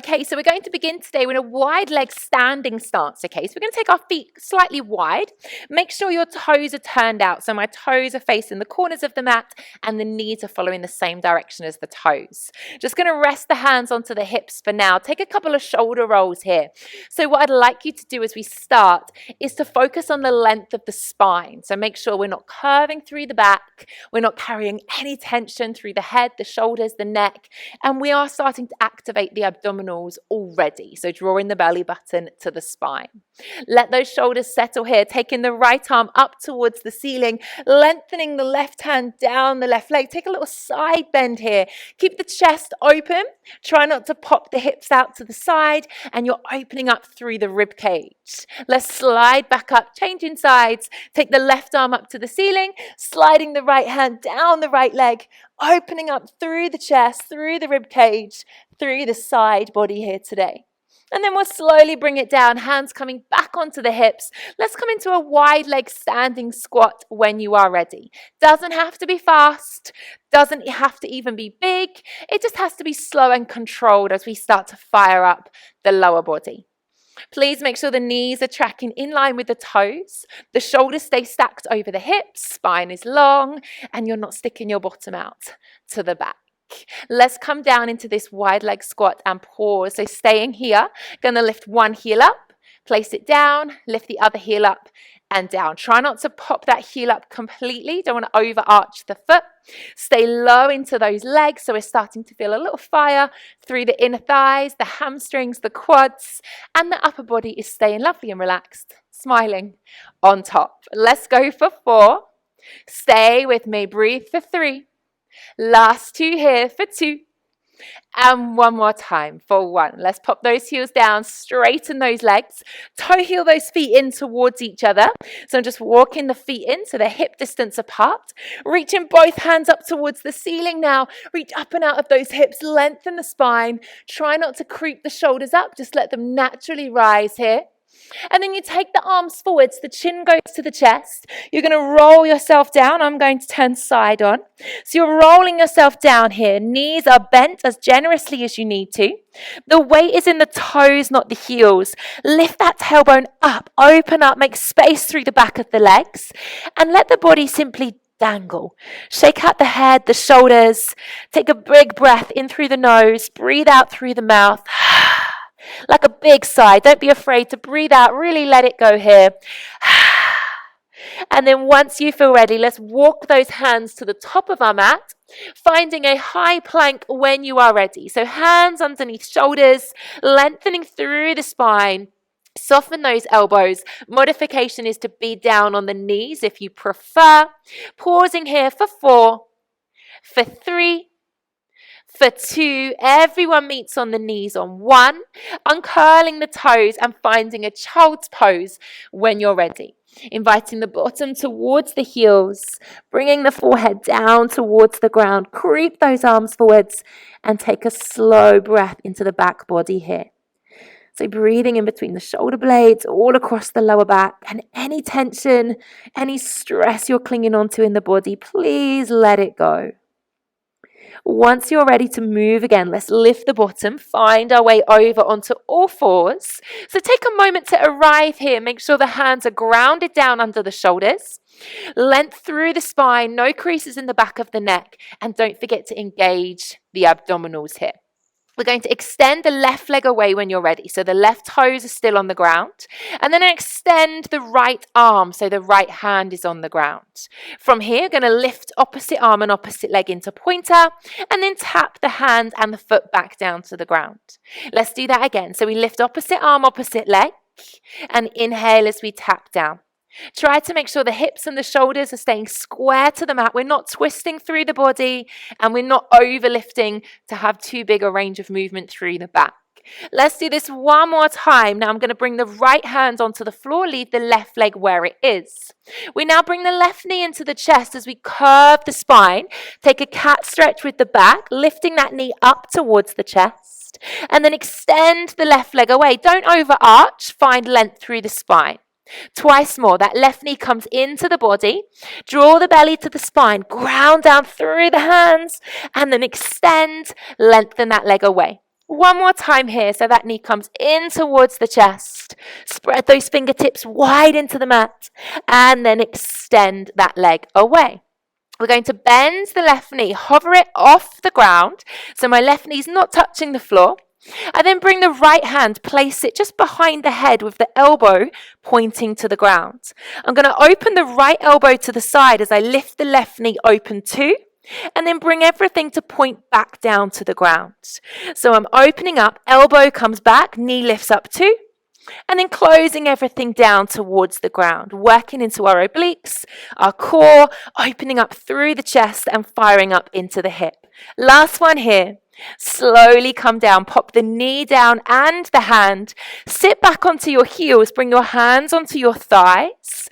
Okay, so we're going to begin today with a wide leg standing stance, okay? So we're going to take our feet slightly wide. Make sure your toes are turned out. So my toes are facing the corners of the mat and the knees are following the same direction as the toes. Just going to rest the hands onto the hips for now. Take a couple of shoulder rolls here. So what I'd like you to do as we start is to focus on the length of the spine. So make sure we're not curving through the back. We're not carrying any tension through the head, the shoulders, the neck. And we are starting to activate the abdominals already. So drawing the belly button to the spine. Let those shoulders settle here, taking the right arm up towards the ceiling, lengthening the left hand down the left leg. Take a little side bend here. Keep the chest open. Try not to pop the hips out to the side, and you're opening up through the rib cage. Let's slide back up, changing sides. Take the left arm up to the ceiling, sliding the right hand down the right leg, opening up through the chest, through the rib cage, through the side body here today. And then we'll slowly bring it down, hands coming back onto the hips. Let's come into a wide leg standing squat when you are ready. Doesn't have to be fast, doesn't have to even be big. It just has to be slow and controlled as we start to fire up the lower body. Please make sure the knees are tracking in line with the toes. The shoulders stay stacked over the hips, spine is long, and you're not sticking your bottom out to the back. Let's come down into this wide leg squat and pause. So staying here, going to lift one heel up, place it down, lift the other heel up and down. Try not to pop that heel up completely. Don't want to overarch the foot. Stay low into those legs. So we're starting to feel a little fire through the inner thighs, the hamstrings, the quads, and the upper body is staying lovely and relaxed, smiling on top. Let's go for 4. Stay with me. Breathe for 3. Last 2 here for 2. And one more time for 1. Let's pop those heels down, straighten those legs, toe heel those feet in towards each other. So I'm just walking the feet in so they're hip distance apart. Reaching both hands up towards the ceiling now. Reach up and out of those hips, lengthen the spine. Try not to creep the shoulders up, just let them naturally rise here. And then you take the arms forwards, the chin goes to the chest. You're going to roll yourself down. I'm going to turn side on. So you're rolling yourself down here. Knees are bent as generously as you need to. The weight is in the toes, not the heels. Lift that tailbone up, open up, make space through the back of the legs, and let the body simply dangle. Shake out the head, the shoulders. Take a big breath in through the nose, breathe out through the mouth. Like a big sigh. Don't be afraid to breathe out. Really let it go here. And then once you feel ready, let's walk those hands to the top of our mat, finding a high plank when you are ready. So hands underneath shoulders, lengthening through the spine. Soften those elbows. Modification is to be down on the knees if you prefer. Pausing here for 4, for 3, for 2, everyone meets on the knees on 1, uncurling the toes and finding a child's pose when you're ready. Inviting the bottom towards the heels, bringing the forehead down towards the ground. Creep those arms forwards and take a slow breath into the back body here. So breathing in between the shoulder blades, all across the lower back, and any tension, any stress you're clinging onto in the body, please let it go. Once you're ready to move again, let's lift the bottom, find our way over onto all 4s. So take a moment to arrive here. Make sure the hands are grounded down under the shoulders. Length through the spine, no creases in the back of the neck. And don't forget to engage the abdominals here. We're going to extend the left leg away when you're ready. So the left toes are still on the ground. And then extend the right arm so the right hand is on the ground. From here, we're going to lift opposite arm and opposite leg into pointer. And then tap the hand and the foot back down to the ground. Let's do that again. So we lift opposite arm, opposite leg. And inhale as we tap down. Try to make sure the hips and the shoulders are staying square to the mat. We're not twisting through the body and we're not overlifting to have too big a range of movement through the back. Let's do this one more time. Now I'm going to bring the right hand onto the floor, leave the left leg where it is. We now bring the left knee into the chest as we curve the spine. Take a cat stretch with the back, lifting that knee up towards the chest. And then extend the left leg away. Don't overarch, find length through the spine. Twice more. That left knee comes into the body. Draw the belly to the spine. Ground down through the hands. And then extend. Lengthen that leg away. One more time here, so that knee comes in towards the chest. Spread those fingertips wide into the mat, and then extend that leg away. We're going to bend the left knee, hover it off the ground, so my left knee's not touching the floor. And then bring the right hand, place it just behind the head with the elbow pointing to the ground. I'm going to open the right elbow to the side as I lift the left knee open too, and then bring everything to point back down to the ground. So I'm opening up, elbow comes back, knee lifts up too, and then closing everything down towards the ground, working into our obliques, our core, opening up through the chest and firing up into the hip. Last one here. Slowly come down, pop the knee down and the hand. Sit back onto your heels, bring your hands onto your thighs.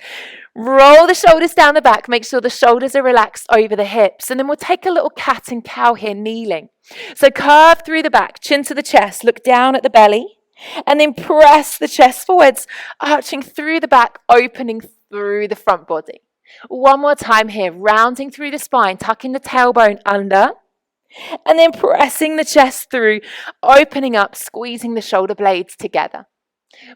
Roll the shoulders down the back, make sure the shoulders are relaxed over the hips. And then we'll take a little cat and cow here, kneeling. So curve through the back, chin to the chest, look down at the belly. And then press the chest forwards, arching through the back, opening through the front body. One more time here, rounding through the spine, tucking the tailbone under. And then pressing the chest through, opening up, squeezing the shoulder blades together.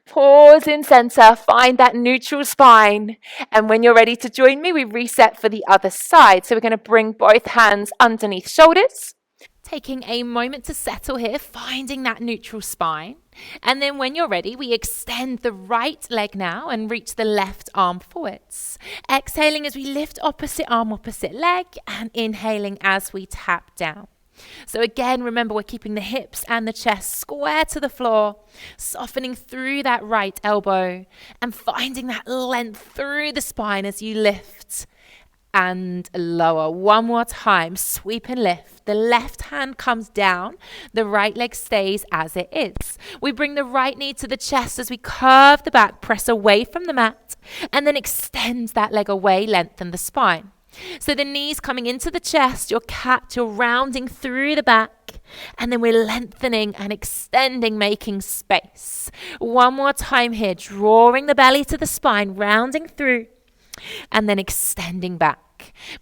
Pause in center, find that neutral spine. And when you're ready to join me, we reset for the other side. So we're going to bring both hands underneath shoulders. Taking a moment to settle here, finding that neutral spine. And then when you're ready, we extend the right leg now and reach the left arm forwards. Exhaling as we lift opposite arm, opposite leg, and inhaling as we tap down. So again, remember we're keeping the hips and the chest square to the floor, softening through that right elbow and finding that length through the spine as you lift and lower. One more time, sweep and lift. The left hand comes down, the right leg stays as it is. We bring the right knee to the chest as we curve the back, press away from the mat, and then extend that leg away, lengthen the spine. So the knees coming into the chest, your cat, you're rounding through the back, and then we're lengthening and extending, making space. One more time here, drawing the belly to the spine, rounding through, and then extending back.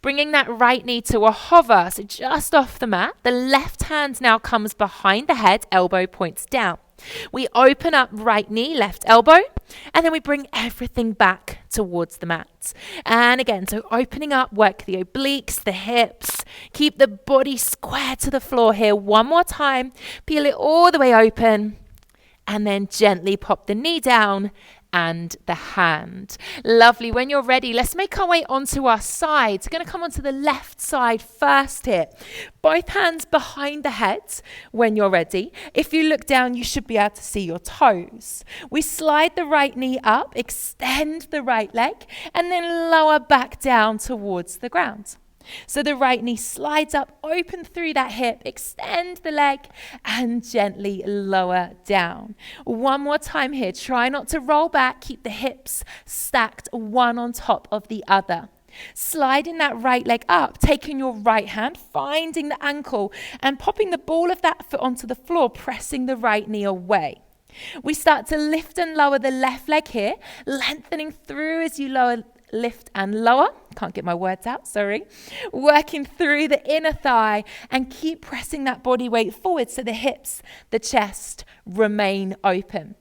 Bringing that right knee to a hover, so just off the mat. The left hand now comes behind the head, elbow points down. We open up right knee, left elbow, and then we bring everything back towards the mat. And again, so opening up, work the obliques, the hips, keep the body square to the floor here. One more time, peel it all the way open, and then gently pop the knee down and the hand. Lovely. When you're ready, let's make our way onto our sides. We're going to come onto the left side first here. Both hands behind the head when you're ready. If you look down, you should be able to see your toes. We slide the right knee up, extend the right leg, and then lower back down towards the ground. So the right knee slides up, open through that hip, extend the leg, and gently lower down. One more time here. Try not to roll back. Keep the hips stacked one on top of the other. Sliding that right leg up, taking your right hand, finding the ankle, and popping the ball of that foot onto the floor, pressing the right knee away. We start to lift and lower the left leg here, lengthening through as you lower, lift and lower. Can't get my words out, sorry. Working through the inner thigh and keep pressing that body weight forward so the hips, the chest remain open.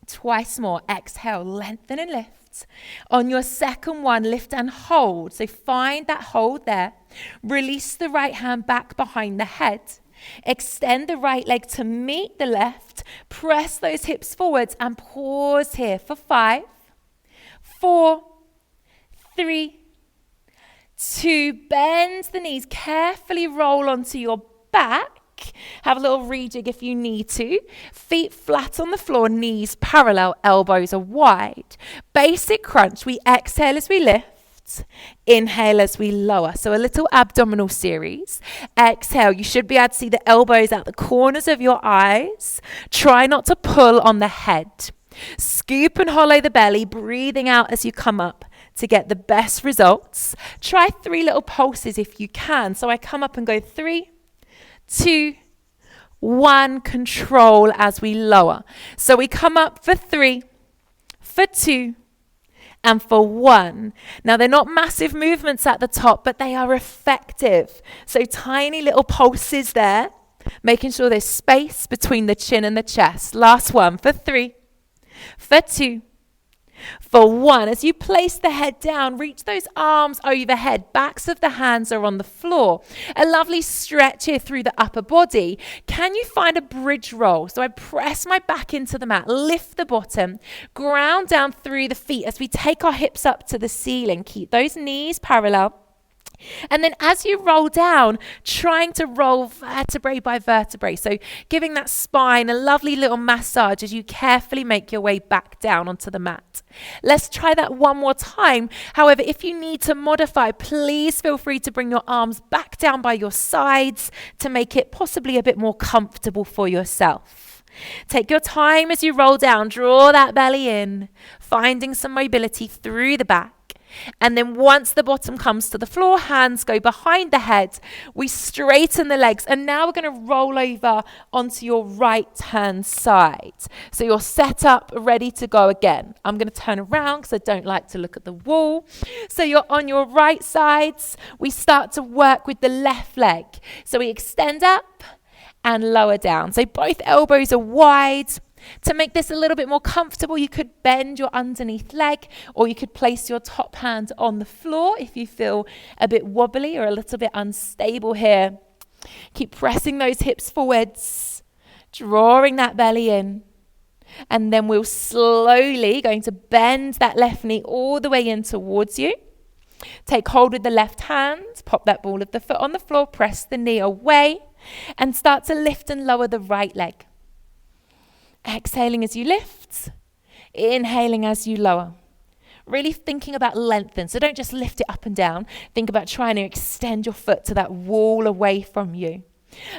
Twice more. Exhale, lengthen and lift. On your second one, lift and hold. So find that hold there. Release the right hand back behind the head. Extend the right leg to meet the left. Press those hips forwards and pause here for 5, 4, 3, 2, bend the knees, carefully roll onto your back. Have a little rejig if you need to. Feet flat on the floor, knees parallel, elbows are wide. Basic crunch. We exhale as we lift. Inhale as we lower. So a little abdominal series. Exhale. You should be able to see the elbows out the corners of your eyes. Try not to pull on the head. Scoop and hollow the belly, breathing out as you come up to get the best results. Try 3 little pulses if you can. So I come up and go 3, 2, 1, control as we lower. So we come up for 3, for 2, and for 1. Now they're not massive movements at the top, but they are effective. So tiny little pulses there. Making sure there's space between the chin and the chest. Last one for 3, for 2, for 1. As you place the head down, reach those arms overhead. Backs of the hands are on the floor. A lovely stretch here through the upper body. Can you find a bridge roll? So I press my back into the mat, lift the bottom, ground down through the feet as we take our hips up to the ceiling. Keep those knees parallel. And then as you roll down, trying to roll vertebrae by vertebrae. So giving that spine a lovely little massage as you carefully make your way back down onto the mat. Let's try that one more time. However, if you need to modify, please feel free to bring your arms back down by your sides to make it possibly a bit more comfortable for yourself. Take your time as you roll down. Draw that belly in, finding some mobility through the back. And then once the bottom comes to the floor, hands go behind the head. We straighten the legs. And now we're going to roll over onto your right hand side. So you're set up, ready to go again. I'm going to turn around because I don't like to look at the wall. So you're on your right sides. We start to work with the left leg. So we extend up and lower down. So both elbows are wide. To make this a little bit more comfortable, you could bend your underneath leg, or you could place your top hand on the floor if you feel a bit wobbly or a little bit unstable here. Keep pressing those hips forwards, drawing that belly in. And then we'll slowly going to bend that left knee all the way in towards you. Take hold with the left hand, pop that ball of the foot on the floor, press the knee away, and start to lift and lower the right leg. Exhaling as you lift, inhaling as you lower. Really thinking about lengthen. So don't just lift it up and down. Think about trying to extend your foot to that wall away from you.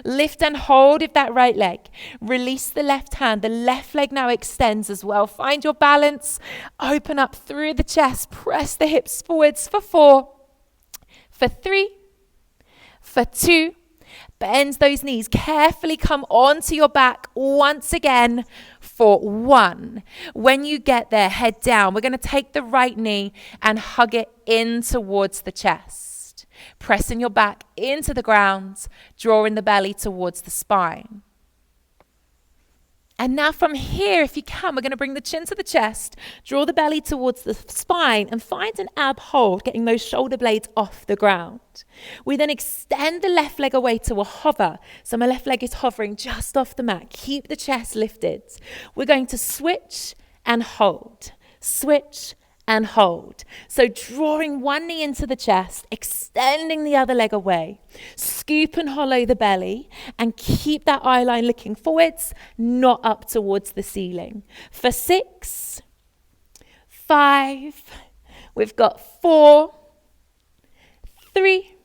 Lift and hold with that right leg. Release the left hand. The left leg now extends as well. Find your balance. Open up through the chest. Press the hips forwards for 4, for 3, for 2. Bend those knees. Carefully come onto your back once again for 1. When you get there, head down. We're going to take the right knee and hug it in towards the chest. Pressing your back into the ground, drawing the belly towards the spine. And now from here, if you can, we're going to bring the chin to the chest, draw the belly towards the spine, and find an ab hold, getting those shoulder blades off the ground. We then extend the left leg away to a hover. So my left leg is hovering just off the mat. Keep the chest lifted. We're going to switch and hold. Switch and hold. So drawing one knee into the chest, extending the other leg away. Scoop and hollow the belly and keep that eye line looking forwards, not up towards the ceiling. For 6, 5, we've got 4, 3,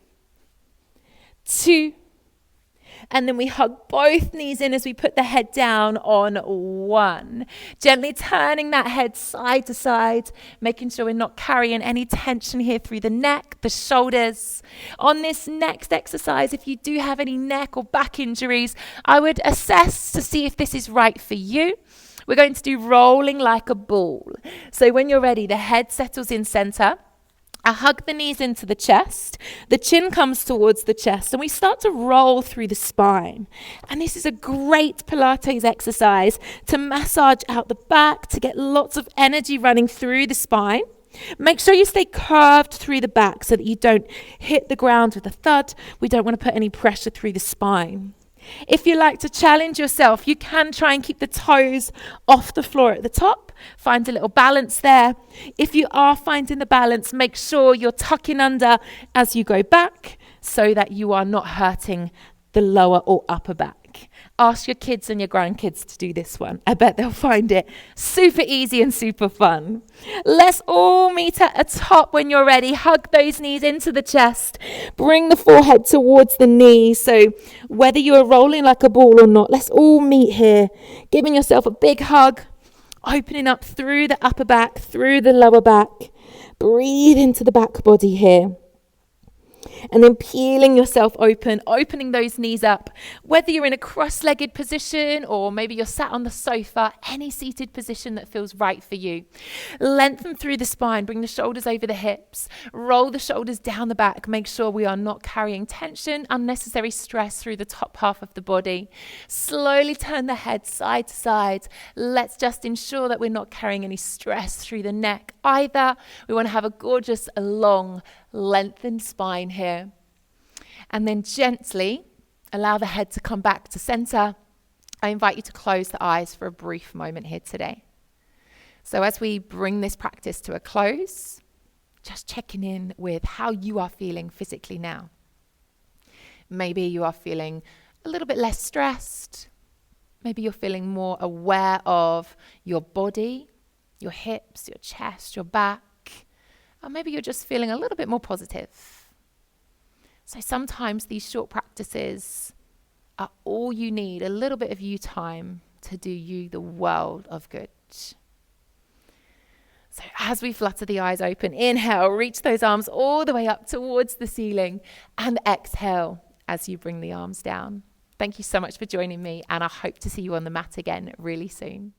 2, and then we hug both knees in as we put the head down on 1. Gently turning that head side to side, making sure we're not carrying any tension here through the neck, the shoulders. On this next exercise, if you do have any neck or back injuries, I would assess to see if this is right for you. We're going to do rolling like a ball. So when you're ready, the head settles in center. I hug the knees into the chest, the chin comes towards the chest, and we start to roll through the spine. And this is a great Pilates exercise to massage out the back, to get lots of energy running through the spine. Make sure you stay curved through the back so that you don't hit the ground with a thud. We don't want to put any pressure through the spine. If you like to challenge yourself, you can try and keep the toes off the floor at the top. Find a little balance there. If you are finding the balance, make sure you're tucking under as you go back so that you are not hurting the lower or upper back. Ask your kids and your grandkids to do this one. I bet they'll find it super easy and super fun. Let's all meet at the top when you're ready. Hug those knees into the chest. Bring the forehead towards the knees. So whether you are rolling like a ball or not, let's all meet here. Giving yourself a big hug. Opening up through the upper back, through the lower back. Breathe into the back body here. And then peeling yourself open, opening those knees up. Whether you're in a cross-legged position or maybe you're sat on the sofa, any seated position that feels right for you. Lengthen through the spine, bring the shoulders over the hips, roll the shoulders down the back. Make sure we are not carrying tension, unnecessary stress through the top half of the body. Slowly turn the head side to side. Let's just ensure that we're not carrying any stress through the neck either. We want to have a gorgeous, long, lengthened spine here. And then gently allow the head to come back to center. I invite you to close the eyes for a brief moment here today. So as we bring this practice to a close, just checking in with how you are feeling physically now. Maybe you are feeling a little bit less stressed. Maybe you're feeling more aware of your body, your hips, your chest, your back. Or maybe you're just feeling a little bit more positive. So sometimes these short practices are all you need, a little bit of you time to do you the world of good. So as we flutter the eyes open, inhale, reach those arms all the way up towards the ceiling, and exhale as you bring the arms down. Thank you so much for joining me, and I hope to see you on the mat again really soon.